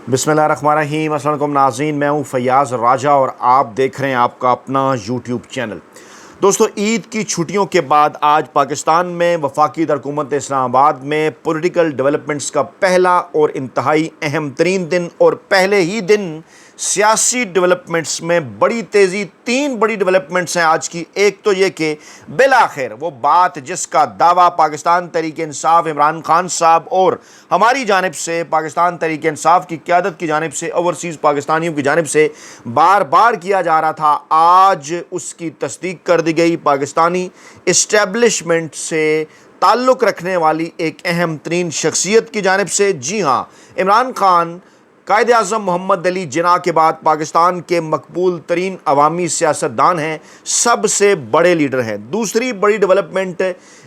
बिस्मिल्लाहिर्रहमानिर्रहीम। अस्सलाम वालेकुम नाज़रीन, मैं हूँ फैयाज़ राजा और आप देख रहे हैं आपका अपना यूट्यूब चैनल। दोस्तों, ईद की छुट्टियों के बाद आज पाकिस्तान में वफाकी हुकूमत इस्लामाबाद में पॉलिटिकल डेवलपमेंट्स का पहला और इंतहाई अहम तरीन दिन और पहले ही दिन सियासी डेवलपमेंट्स में बड़ी तेज़ी, तीन बड़ी डेवलपमेंट्स हैं आज की। एक तो ये कि बिलाखिर वो बात जिसका दावा पाकिस्तान तहरीक इंसाफ इमरान खान साहब और हमारी जानिब से पाकिस्तान तहरीक इंसाफ की क़यादत की जानिब से ओवरसीज़ पाकिस्तानियों की जानिब से बार बार किया जा रहा था, आज उसकी तस्दीक कर दी गई। पाकिस्तानी इस्टेब्लिशमेंट से ताल्लुक़ रखने वाली एक अहम तरीन शख्सियत की जानिब से, जी हाँ, इमरान खान कायद आज़म मोहम्मद अली जिन्ना के बाद पाकिस्तान के मकबूल तरीन अवामी सियासतदान हैं, सबसे बड़े लीडर हैं। दूसरी बड़ी डेवलपमेंट,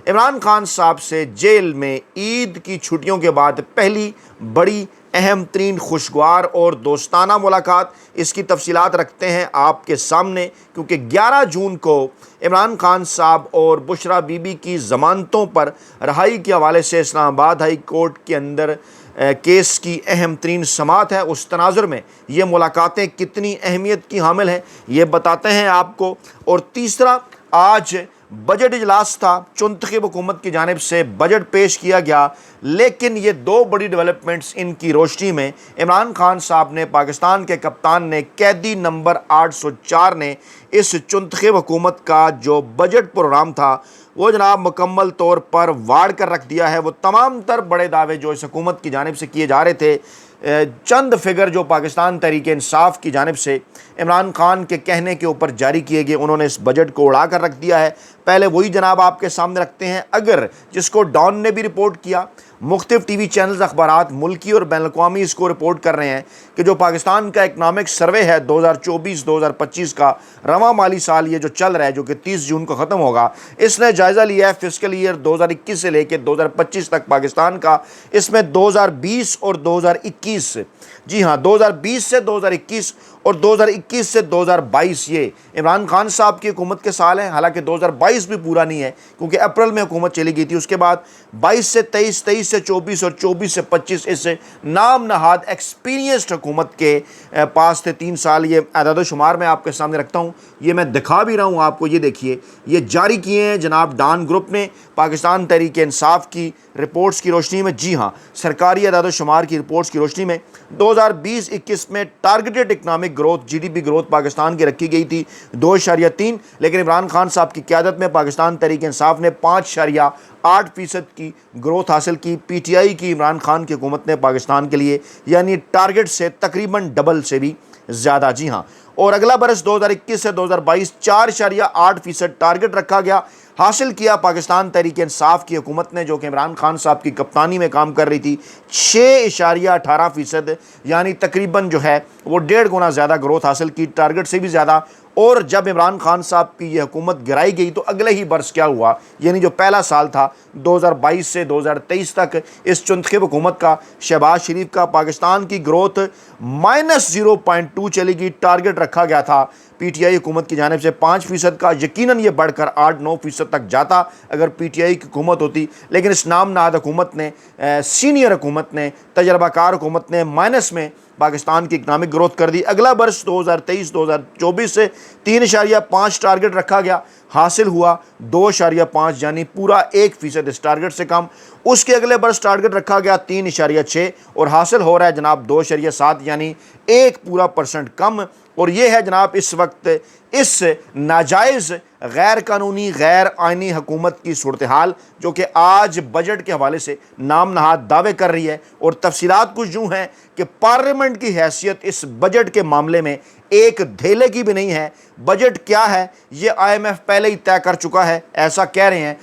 इमरान खान साहब से जेल में ईद की छुट्टियों के बाद पहली बड़ी अहम तरीन खुशगवार और दोस्ताना मुलाकात। इसकी तफसीलात रखते हैं आपके सामने, क्योंकि 11 जून को इमरान खान साहब और बुशरा बीबी की ज़मानतों पर रहाई के हवाले से इस्लामाबाद हाई कोर्ट के अंदर केस की अहम तरीन समाअत है। उस तनाजुर में ये मुलाकातें कितनी अहमियत की हामिल हैं ये बताते हैं आपको। और तीसरा, आज बजट इजलास था, चुनतखब हुकूमत की जानिब से बजट पेश किया गया, लेकिन ये दो बड़ी डेवलपमेंट्स, इनकी रोशनी में इमरान खान साहब ने, पाकिस्तान के कप्तान ने, कैदी नंबर 804 ने इस चुनतखब हुकूमत का जो बजट प्रोग्राम था वो जनाब मुकम्मल तौर पर वाड़ कर रख दिया है। वो तमाम तर बड़े दावे जो इस हुकूमत की जानिब से किए जा रहे थे, चंद फिगर जो पाकिस्तान तहरीक इंसाफ की जानिब से इमरान खान के कहने के ऊपर जारी किए गए, उन्होंने इस बजट को उड़ा कर रख दिया है। पहले वही जनाब आपके सामने रखते हैं, अगर जिसको डॉन ने भी रिपोर्ट किया, मुख्तलिफ टीवी चैनल्स अखबारात मुल्की और बैनुल-अक़वामी इसको रिपोर्ट कर रहे हैं कि जो पाकिस्तान का इकनॉमिक सर्वे है 2024-2025 का रवां माली साल ये जो चल रहा है, जो कि 30 जून को ख़त्म होगा, इसने जायज़ा लिया है फिस्कल ईयर 2021 से लेकर 2025 तक पाकिस्तान का। इसमें 2020 और 2021, जी हाँ, 2020 से 2021 और 2021 से 2022 ये इमरान खान साहब की हुकूमत के साल हैं। हालांकि 2022 भी पूरा नहीं है क्योंकि अप्रैल में हुकूमत चली गई थी। उसके बाद 22 से 23, 23 से 24 और 24 से 25 इस नाम नहाद एक्सपीरियंस्ड हुकूमत के पास थे 3 साल। ये अदद शुमार मैं आपके सामने रखता हूँ, ये मैं दिखा भी रहा हूँ आपको। ये देखिए, ये जारी किए हैं जनाब डॉन ग्रुप ने पाकिस्तान तहरीक इंसाफ की रिपोर्ट्स की रोशनी में। जी हाँ, सरकारी अदद शुमार की रिपोर्ट्स की रोशनी में 2020-21 में targeted economic growth, GDP growth Pakistan की रखी गई थी 2.3, लेकिन इमरान खान साहब की क़यादत में पाकिस्तान तहरीक इंसाफ ने 5.8% की ग्रोथ हासिल की। पीटीआई की इमरान खान की हुकूमत ने पाकिस्तान के लिए यानी टारगेट से तकरीबन डबल से भी ज़्यादा। जी हाँ, और अगला बरस 2021 से 2022 4.8% टारगेट रखा गया, हासिल किया पाकिस्तान तहरीक इंसाफ की हुकूमत ने, जो कि इमरान खान साहब की कप्तानी में काम कर रही थी। 6.18% यानी तकरीबन जो है वो 1.5 गुना ज़्यादा ग्रोथ हासिल की, टारगेट से भी ज़्यादा। और जब इमरान खान साहब की यह हुकूमत गिराई गई तो अगले ही बरस क्या हुआ, यानी जो पहला साल था 2022 से 2023 तक इस चुनतखब हुकूमत का, शहबाज शरीफ का, पाकिस्तान की ग्रोथ -0.2 चली गई। टारगेट रखा गया था पीटीआई हुकूमत की जानिब से 5% का, यकीनन ये बढ़कर 8-9% तक जाता अगर पीटीआई की हुकूमत होती। लेकिन इस नाम नहाद हुकूमत ने, सीनियर हुकूमत ने, तजर्बाकार हुकूमत ने माइनस में पाकिस्तान की इकनॉमिक ग्रोथ कर दी। अगला वर्ष 2023-2024 से 3.5 टारगेट रखा गया, हासिल हुआ 2.5 यानी पूरा 1% इस टारगेट से कम। उसके अगले वर्ष टारगेट रखा गया 3.6 और हासिल हो रहा है जनाब 2.7 यानी 1% कम। और ये है जनाब इस वक्त इस नाजायज़, गैर कानूनी, गैर आइनी हुकूमत की सूरत हाल, जो कि आज बजट के हवाले से नाम नहाद दावे कर रही है। और तफसीलात कुछ यूँ हैं कि पार्लियामेंट की हैसियत इस बजट के मामले में एक धेले की भी नहीं है। बजट क्या है ये IMF पहले ही तय कर चुका है, ऐसा कह रहे हैं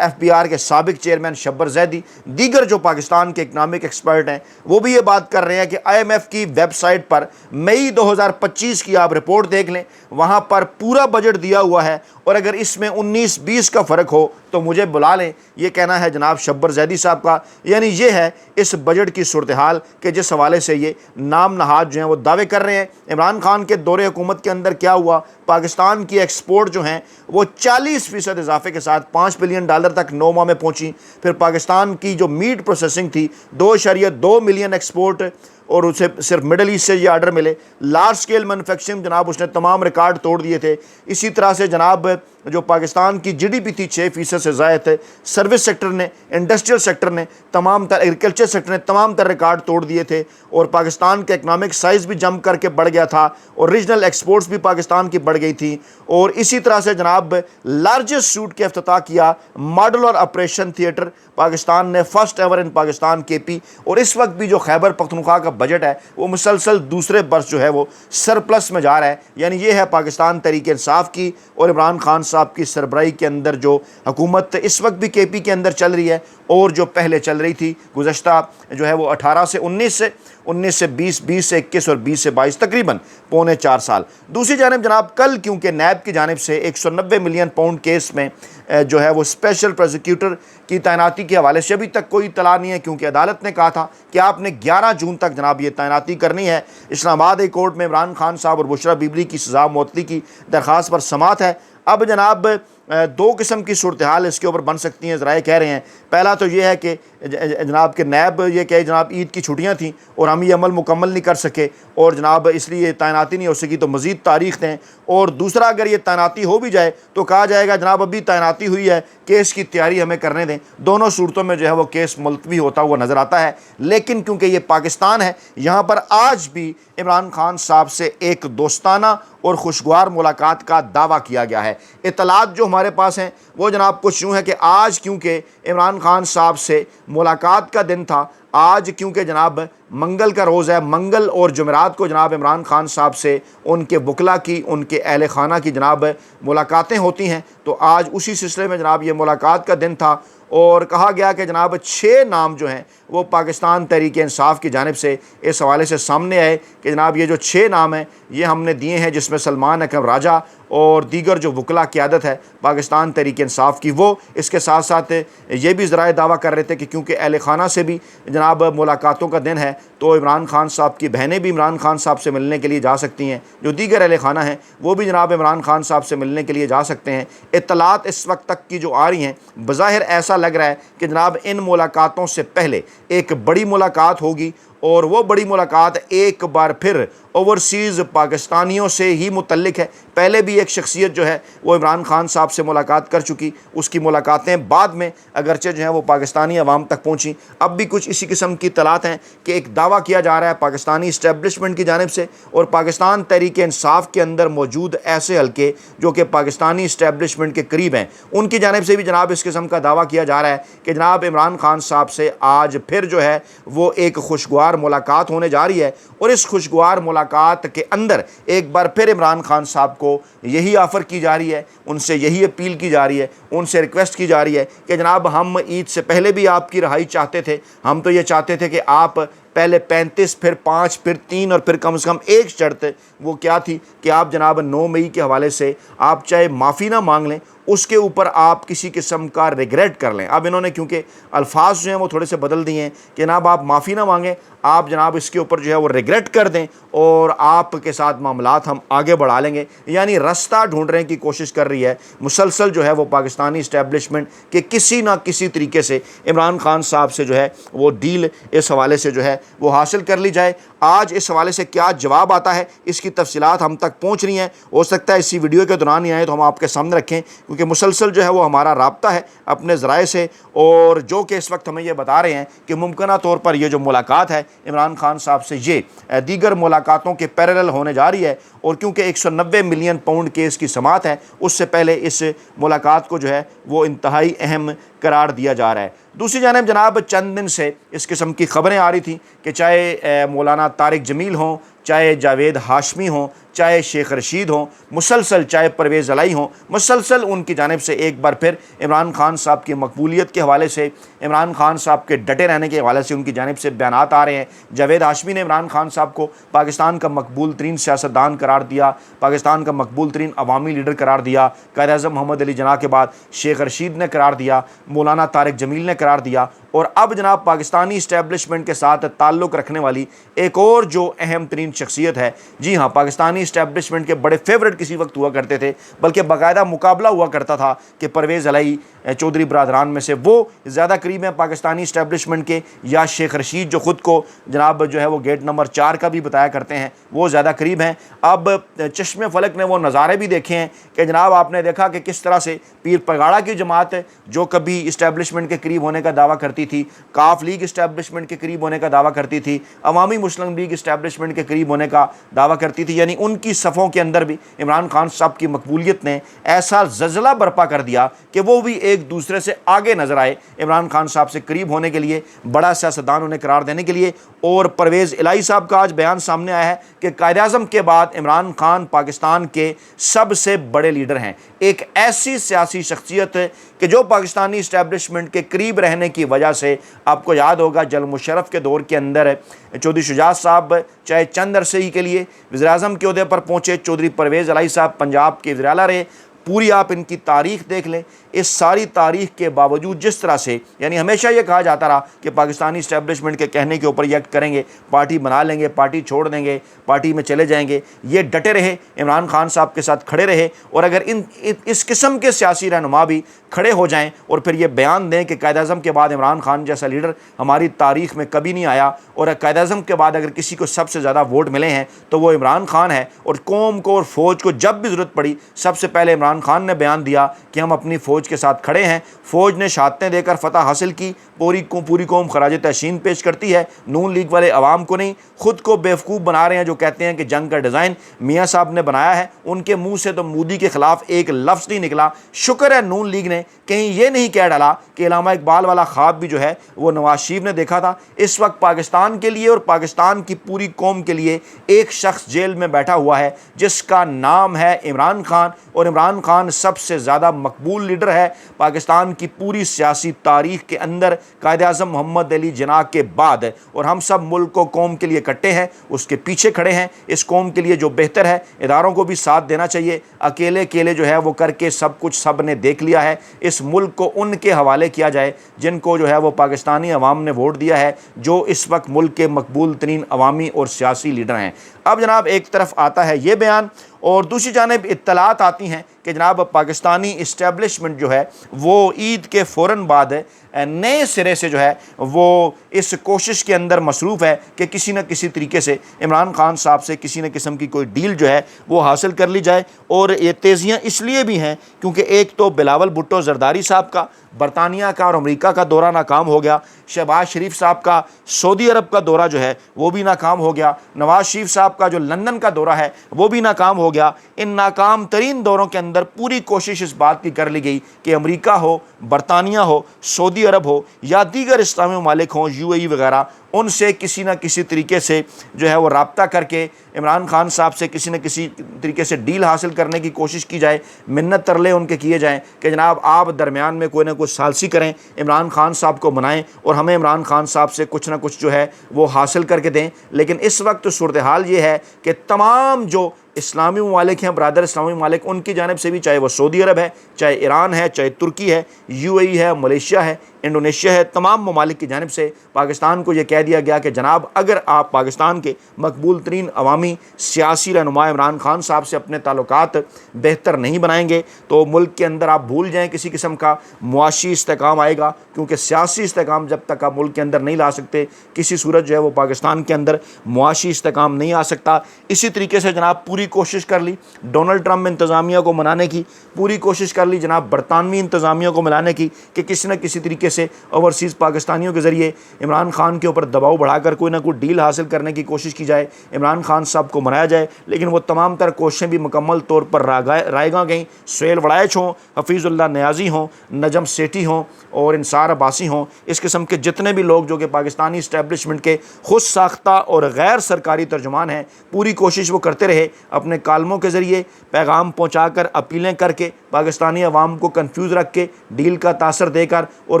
FBR के साबिक चेयरमैन शब्बर जैदी। दीगर जो पाकिस्तान के इकनॉमिक एक्सपर्ट हैं वो भी ये बात कर रहे हैं कि IMF की वेबसाइट पर मई 2025 की आप रिपोर्ट देख लें, वहाँ पर पूरा बजट दिया हुआ है। और अगर इसमें 19-20 का फ़र्क हो तो मुझे बुला लें, ये कहना है जनाब शब्बर जैदी साहब का। यानी ये है इस बजट की सूरत हाल कि जिस हवाले से ये नाम नहाद जो हैं वो दावे कर रहे हैं। इमरान खान के दौरे हुकूमत के अंदर क्या हुआ, पाकिस्तान की एक्सपोर्ट जो हैं वो 40% इजाफे के साथ $5 बिलियन तक 9 माह में पहुंची। फिर पाकिस्तान की जो मीट प्रोसेसिंग थी 2.2 मिलियन एक्सपोर्ट और उसे सिर्फ मिडल ईस्ट से ये आर्डर मिले। लार्ज स्केल मैन्युफैक्चरिंग जनाब उसने तमाम रिकॉर्ड तोड़ दिए थे। इसी तरह से जनाब जो पाकिस्तान की GDP थी 6% से ज़ायद, सर्विस सेक्टर ने, इंडस्ट्रियल सेक्टर ने, तमाम तर एग्रीकल्चर सेक्टर ने तमाम तर रिकॉर्ड तोड़ दिए थे और पाकिस्तान का इकनॉमिक साइज़ भी जंप करके बढ़ गया था और रीजनल एक्सपोर्ट्स भी पाकिस्तान की बढ़ गई थी। और इसी तरह से जनाब लार्जेस्ट सूट के अफ्ताह किया मॉडल और ऑपरेशन थिएटर पाकिस्तान ने, first ever in Pakistan KP। और इस वक्त भी जो खैबर पख्तूनख्वा का बजट है वो मुसलसल दूसरे बरस जो है वो सरप्लस में जा रहा है। यानी ये है पाकिस्तान तहरीक इंसाफ की और इमरान खान साहब की सरबराही के अंदर जो हुकूमत इस वक्त भी KP के अंदर चल रही है और जो पहले चल रही थी गुज़श्ता जो है वो 18 से 19 से 19 से 20, 20 से 21 और 20 से 22, तकरीबन पौने 4 साल। दूसरी जानिब जनाब कल क्योंकि नैब की जानिब से 190 मिलियन पाउंड केस में जो है वो स्पेशल प्रोसिक्यूटर की तैनाती के हवाले से अभी तक कोई इत्तला नहीं है, क्योंकि अदालत ने कहा था कि आपने 11 जून तक जनाब ये तैनाती करनी है। इस्लामाबाद हाई कोर्ट में इमरान खान साहब और बुशरा बीबी की सज़ा मुअत्तली की दरख्वास्त पर समात है। अब जनाब दो किस्म की सूरत हाल इसके ऊपर बन सकती हैं, ज़राए कह रहे हैं। पहला तो ये है कि जनाब के नैब ये कहे जनाब ईद की छुट्टियां थीं और हम ये अमल मुकम्मल नहीं कर सके और जनाब इसलिए तैनाती नहीं हो सकी, तो मज़ीद तारीख़ दें। और दूसरा, अगर ये तैनाती हो भी जाए तो कहा जाएगा जनाब अभी तैनाती हुई है, केस की तैयारी हमें करने दें। दोनों सूरतों में जो है वो केस मुलतवी होता हुआ नज़र आता है। लेकिन क्योंकि ये पाकिस्तान है, यहाँ पर आज भी इमरान खान साहब से एक दोस्ताना और खुशगवार मुलाकात का दावा किया गया है। इत्तलात जो हमारे पास हैं वो जनाब कुछ यूँ है कि आज क्योंकि इमरान खान साहब से मुलाकात का दिन था, आज क्योंकि जनाब मंगल का रोज़ है, मंगल और जुमेरात को जनाब इमरान खान साहब से उनके वकला की, उनके अहल खाना की जनाब मुलाकातें होती हैं, तो आज उसी सिलसिले में जनाब ये मुलाकात का दिन था। और कहा गया कि जनाब 6 नाम जो हैं वो पाकिस्तान तहरीक इंसाफ की जानिब से इस हवाले से सामने आए कि जनाब ये जो 6 नाम हैं ये हमने दिए हैं, जिसमें सलमान अकरम राजा और दीगर जो वकला क़यादत है पाकिस्तान तहरीक इंसाफ की, वो इसके साथ साथ ये भी ज़राए दावा कर रहे थे कि क्योंकि अहल खाना से भी जनाब मुलाकातों का दिन है तो इमरान खान साहब की बहनें भी इमरान खान साहब से मिलने के लिए जा सकती हैं, जो दीगर अहल खाना हैं वो भी जनाब इमरान खान साहब से मिलने के लिए जा सकते हैं। इत्तलात इस वक्त तक की जो आ रही हैं, बज़ाहिर ऐसा लग रहा है कि जनाब इन मुलाकातों से पहले एक बड़ी मुलाकात होगी और वो बड़ी मुलाकात एक बार फिर ओवरसीज़ पाकिस्तानियों से ही मुतल्लिक है। पहले भी एक शख्सियत जो है वो इमरान खान साहब से मुलाकात कर चुकी, उसकी मुलाकातें बाद में अगरचे जो हैं वो पाकिस्तानी अवाम तक पहुँची। अब भी कुछ इसी किस्म की तलात हैं कि एक दावा किया जा रहा है पाकिस्तानी इस्टेब्लिशमेंट की जानिब से और पाकिस्तान तहरीक इंसाफ के अंदर मौजूद ऐसे हल्के जो कि पाकिस्तानी इस्टेब्लिशमेंट के करीब हैं, उनकी जानिब से भी जनाब इस किस्म का दावा किया जा रहा है कि जनाब इमरान खान साहब से आज फिर जो है वो एक खुशगवार मुलाकात होने जा रही है। और इस खुशगवार मुलाकात के अंदर एक बार फिर इमरान खान साहब को यही ऑफ़र की जा रही है, उनसे यही अपील की जा रही है, उनसे रिक्वेस्ट की जा रही है कि जनाब हम ईद से पहले भी आपकी रिहाई चाहते थे। हम तो ये चाहते थे कि आप पहले 35, फिर 5, फिर 3 और फिर कम से कम एक शर्त, वो क्या थी कि आप जनाब 9 मई के हवाले से आप चाहे माफ़ी ना मांग लें, उसके ऊपर आप किसी किस्म का रिग्रेट कर लें। अब इन्होंने क्योंकि अल्फाज जो हैं वो थोड़े से बदल दिए हैं कि जनाब आप माफ़ी ना मांगें, आप जनाब इसके ऊपर जो है वो रिग्रेट कर दें और आपके साथ मामलात हम आगे बढ़ा लेंगे। यानी रास्ता ढूंढने की कोशिश कर रही है मुसलसल जो है वो पाकिस्तानी इस्टेब्लिशमेंट कि किसी ना किसी तरीके से इमरान खान साहब से जो है वो डील इस हवाले से जो है वो हासिल कर ली जाए। आज इस हवाले से क्या जवाब आता है, इसकी तफसीलात हम तक पहुँच रही हैं। हो सकता है इसी वीडियो के दौरान ही आए तो हम आपके सामने रखें, क्योंकि मुसलसल जो है वो हमारा राब्ता है अपने ज़राए से और जो कि इस वक्त हमें ये बता रहे हैं कि मुमकिन तौर पर ये जो मुलाकात है इमरान खान साहब से ये दीगर मुलाकातों के पैरेलल होने जा रही है। और क्योंकि 190 मिलियन पाउंड केस की समात है, उससे पहले इस मुलाकात को जो है वो इंतहाई अहम करार दिया जा रहा है। दूसरी जानिब जनाब चंद दिन से इस किस्म की ख़बरें आ रही थी कि चाहे मौलाना तारिक जमील हों, चाहे जावेद हाशमी हों, चाहे शेख रशीद हों, मुसलसल चाहे परवेज़ अलाई हों, मुसलसल उनकी जानिब से एक बार फिर इमरान खान साहब की मकबूलियत के हवाले से, इमरान खान साहब के डटे रहने के हवाले से उनकी जानिब से बयानात आ रहे हैं। जावेद हाशमी ने इमरान खान साहब को पाकिस्तान का मकबूल तरीन सियासतदान करार दिया, पाकिस्तान का मकबूल तरीन अवामी लीडर करार दिया। कायद-ए-आज़म मोहम्मद अली जिन्ना के बाद शेख रशीद ने करार दिया, मौलाना तारिक जमील ने करार दिया और अब जनाब पाकिस्तानी इस्टेब्लिशमेंट के साथ ताल्लुक़ रखने वाली एक और जो अहम तरीन शख्सियत है, जी हाँ, पाकिस्तानी इस्टेब्लिशमेंट के बड़े फेवरेट किसी वक्त हुआ करते थे, बल्कि बाकायदा मुकाबला हुआ करता था कि परवेज़ इलाही चौधरी बरदरान में से वो ज़्यादा करीब हैं पाकिस्तानी इस्टेब्लिशमेंट के, या शेख रशीद जो ख़ुद को जनाब जो है वो गेट नंबर 4 का भी बताया करते हैं, वो ज़्यादा करीब हैं। अब चश्मे फलक ने वो नज़ारे भी देखे हैं कि जनाब आपने देखा कि किस तरह से पीर पगाड़ा की जमात जो कभी इस्टेब्लिशमेंट के करीब होने का दावा करती थी, काफ लीग इस्टेब्लिशमेंट के करीब होने का दावा करती थी, अवामी मुस्लिम लीग इस्टेब्लिशमेंट के करीब होने का दावा करती थी, यानी उनकी सफ़ों के अंदर भी इमरान खान साहब की मकबूलियत ने ऐसा ज़लज़ला बर्पा कर दिया कि वो भी एक दूसरे से आगे नज़र आए इमरान खान साहब से करीब होने के लिए, बड़ा सियासतदान उन्हें करार देने के लिए। और परवेज़ इलाही साहब का आज बयान सामने आया है कि कायद-ए-आज़म के बाद इमरान खान पाकिस्तान के सबसे बड़े लीडर हैं, एक ऐसी सियासी शख्सियत कि जो पाकिस्तानी इस्टेब्लिशमेंट के करीब रहने की वजह से, आपको याद होगा जनरल मुशर्रफ के दौर के अंदर चौधरी शुजात साहब चाहे चंद अरसे ही के लिए वज़ीर-ए-आज़म के ओहदे पर पहुँचे, चौधरी परवेज़ इलाही साहब पंजाब के वज़ीर आला रहे। पूरी आप इनकी तारीख़ देख लें, इस सारी तारीख़ के बावजूद जिस तरह से, यानी हमेशा ये कहा जाता रहा कि पाकिस्तानी इस्टेब्लिशमेंट के कहने के ऊपर एक्ट करेंगे, पार्टी बना लेंगे, पार्टी छोड़ देंगे, पार्टी में चले जाएंगे, ये डटे रहे, इमरान खान साहब के साथ खड़े रहे। और अगर इस किस्म के सियासी रहनुमा भी खड़े हो जाएं और फिर ये बयान दें कि कायद-ए-आज़म के बाद इमरान खान जैसा लीडर हमारी तारीख़ में कभी नहीं आया, और कायद-ए-आज़म के बाद अगर किसी को सबसे ज़्यादा वोट मिले हैं तो वो इमरान खान है, और कौम को और फ़ौज को जब भी ज़रूरत पड़ी सबसे पहले इमरान खान ने बयान दिया कि हम अपनी फ़ौज के साथ खड़े हैं। फ़ौज ने शहादतें देकर फतह हासिल की, पूरी कौम खराज तहसीन पेश करती है, नून लीग वाले अवाम को नहीं। ख़ुद को बेवकूफ़ बना रहे हैं जो कहते हैं कि जंग का डिज़ाइन मियाँ साहब ने बनाया है, उनके मुंह से तो मोदी के ख़िलाफ़ एक लफ्ज़ नहीं निकला। शुक्र है नून लीग ने कहीं ये नहीं कह डाला कि इलामा इकबाल वाला ख्वाब भी जो है वो नवाज शरीफ ने देखा था। इस वक्त पाकिस्तान के लिए और पाकिस्तान की पूरी कौम के लिए एक शख्स जेल में बैठा हुआ है जिसका नाम है इमरान खान, और इमरान खान सबसे ज़्यादा मकबूल लीडर है पाकिस्तान की पूरी सियासी तारीख़ के अंदर, कायद-ए-आज़म मोहम्मद अली जिन्ना के बाद। और हम सब मुल्क को कौम के लिए इकट्ठे हैं, उसके पीछे खड़े हैं। इस कौम के लिए जो बेहतर है, इदारों को भी साथ देना चाहिए। अकेले जो है वो करके सब कुछ सब ने देख लिया है। इस मुल्क को उनके हवाले किया जाए जिनको जो है वो पाकिस्तानी अवाम ने वोट दिया है, जो इस वक्त मुल्क के मकबूल तरीन अवामी और सियासी लीडर हैं। अब जनाब एक तरफ आता है ये बयान, और दूसरी जानिब इत्तलात आती हैं कि जनाब पाकिस्तानी इस्टेब्लिशमेंट जो है वो ईद के फ़ौरन बाद नए सिरे से जो है वो इस कोशिश के अंदर मसरूफ़ है कि किसी न किसी तरीके से इमरान खान साहब से किसी न किस्म की कोई डील जो है वो हासिल कर ली जाए। और ये तेज़ियाँ इसलिए भी हैं क्योंकि एक तो बिलावल भुट्टो ज़रदारी साहब का बरतानिया का और अमेरिका का दौरा नाकाम हो गया, शहबाज शरीफ साहब का सऊदी अरब का दौरा जो है वो भी नाकाम हो गया, नवाज शरीफ साहब का जो लंदन का दौरा है वो भी नाकाम हो गया। इन नाकाम तरीन दौरों के अंदर पूरी कोशिश इस बात की कर ली गई कि अमेरिका हो, बरतानिया हो, सऊदी अरब हो या दीगर इस्लामी ममालिक हों, UAE वगैरह, उनसे किसी न किसी तरीके से जो है वो रब्ता करके इमरान खान साहब से किसी न किसी तरीके से डील हासिल करने की कोशिश की जाए। मिन्नत तरले उनके किए जाएँ कि जनाब आप दरमियान में कोई ना कुछ सालसी करें, इमरान खान साहब को मनाएं और हमें इमरान खान साहब से कुछ ना कुछ जो है वो हासिल करके दें। लेकिन इस वक्त सूरत हाल ये है कि तमाम जो इस्लामी ममालिक हैं, बरादर इस्लामी ममालिक, उनकी जानिब से भी, चाहे वो सऊदी अरब है, चाहे ईरान है, चाहे तुर्की है, UAE है, मलेशिया है, इंडोनेशिया है, तमाम ममालिक की जानिब से पाकिस्तान को यह कह दिया गया कि जनाब अगर आप पाकिस्तान के मकबूल तरीन अवामी सियासी रहनुमा इमरान खान साहब से अपने ताल्लुकात बेहतर नहीं बनाएंगे तो मुल्क के अंदर आप भूल जाएँ किसी किस्म का मुआशी इस्तेकाम आएगा, क्योंकि सियासी इस्तेकाम जब तक आप मुल्क के अंदर नहीं ला सकते, किसी सूरत जो है वो पाकिस्तान के अंदर मुआशी इस्तेकाम नहीं आ सकता। इसी तरीके से जनाब पूरी कोशिश कर ली डोनाल्ड ट्रंप इंतज़ामिया को मनाने की, पूरी कोशिश कर ली जनाब बरतानवी इंतज़ामिया को मनाने की कि किसी न किसी तरीके से ओवरसीज़ पाकिस्तानियों के ज़रिए इमरान खान के ऊपर दबाव बढ़ाकर कोई ना कोई डील हासिल करने की कोशिश की जाए, इमरान खान साहब को मनाया जाए। लेकिन वो तमाम तर कोशिशें भी मुकम्मल तौर पर रायगा गईं। सुहेल वड़ाइच हों, हफीज़ुल्लाह नियाज़ी हों, नजम सेठी हों और इंसार अब्बासी हों, इस किस्म के जितने भी लोग जो कि पाकिस्तानी इस्टेब्लिशमेंट के खुद साख्ता और गैर सरकारी तर्जुमान हैं, पूरी कोशिश वो करते रहे अपने कालमों के ज़रिए पैगाम पहुँचा कर, अपीलें करके, पाकिस्तानी अवाम को कन्फ्यूज़ रख के, डील का तासर देकर और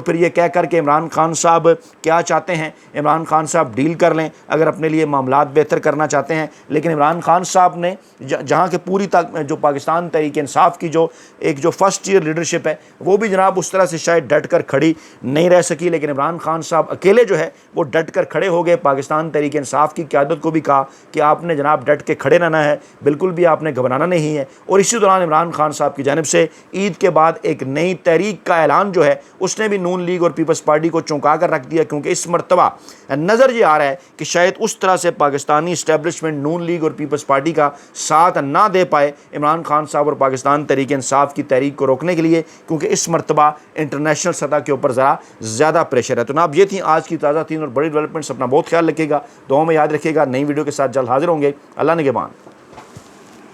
फिर ये कह कर के इमरान खान साहब क्या चाहते हैं, इमरान खान साहब डील कर लें अगर अपने लिए मामलात बेहतर करना चाहते हैं। लेकिन इमरान खान साहब ने जहाँ के पूरी जो पाकिस्तान तहरीक इंसाफ की जो फर्स्ट ईयर लीडरशिप है वो भी जनाब उस तरह से शायद डट कर खड़ी नहीं रह सकी, लेकिन इमरान खान साहब अकेले जो है वो डट कर खड़े हो गए। पाकिस्तान तहरीक इंसाफ की क़यादत को भी कहा कि आपने जनाब डट के खड़े रहना है, बिल्कुल भी आपने घबराना नहीं है। और इसी दौरान इमरान खान साहब की जानिब से ईद के बाद एक नई तहरीक का ऐलान जो है उसने भी नून लीग और पीपल्स पार्टी को चौंका कर रख दिया, क्योंकि इस मरतबा नज़र ये आ रहा है कि शायद उस तरह से पाकिस्तानी इस्टेब्लिशमेंट नून लीग और पीपल्स पार्टी का साथ ना दे पाए इमरान खान साहब और पाकिस्तान तहरीक इंसाफ की तहरीक को रोकने के लिए, क्योंकि इस मरतबा इंटरनेशनल सतह के ऊपर ज़रा ज़्यादा प्रेशर है। तो जनाब ये थी आज की ताज़ा 3 और बड़ी डेवलपमेंट्स। अपना बहुत ख्याल रखिएगा, दुआओं में याद रखिएगा। नई वीडियो के साथ जल्द हाजिर होंगे। अल्लाह निगहबान।